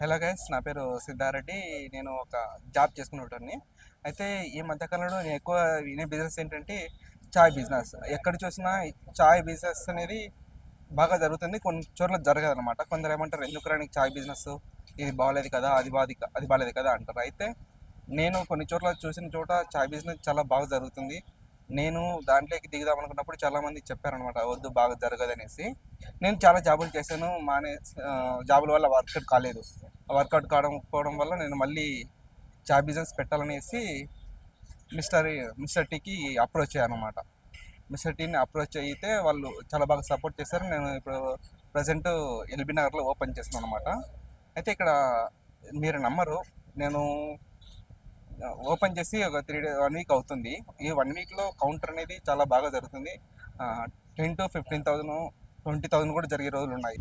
Hello guys, నా పేరు సిద్ధారెడ్డి. నేను ఒక జాబ్ చేసుకునేటోడిని. అయితే ఈ మధ్యకాలంలో నేను ఎక్కువ వినే బిజినెస్ ఏంటంటే చాయ్ బిజినెస్. ఎక్కడ చూసినా ఈ చాయ్ బిజినెస్ అనేది బాగా జరుగుతుంది. కొన్ని చోట్ల జరగదనమాట. కొందరు ఏమంటారు, ఎందుకురా నీకు చాయ్ బిజినెస్, ఇది బాగలేదు కదా, అది బాగలేదు కదా అంటారు. అయితే నేను కొన్ని చోట్ల చూసిన చోట చాయ్ బిజినెస్ చాలా బాగా జరుగుతుంది. నేను దాంట్లోకి దిగుదాం అనుకున్నప్పుడు చాలామంది చెప్పారనమాట, వద్దు బాగా జరగదనేసి. నేను చాలా జాబులు చేశాను, జాబుల వల్ల వర్కౌట్ కాలేదు. వర్కౌట్ కావడం వల్ల నేను మళ్ళీ చాయ్ బిజినెస్ పెట్టాలనేసి మిస్టర్ మిస్టర్ టీకి అప్రోచ్ అయ్యాను అనమాట. మిస్టర్ టీని అప్రోచ్ అయితే వాళ్ళు చాలా బాగా సపోర్ట్ చేశారు. నేను ఇప్పుడు ప్రజెంట్ ఎల్బీ నగర్లో ఓపెన్ చేస్తున్నాను అనమాట. అయితే ఇక్కడ మీరు నమ్మరు, నేను ఓపెన్ చేసి ఒక 1 వీక్ అవుతుంది. ఈ 1 వీక్లో కౌంటర్ అనేది చాలా బాగా జరుగుతుంది. 10 to 15,000, 20,000 కూడా జరిగే రోజులు ఉన్నాయి.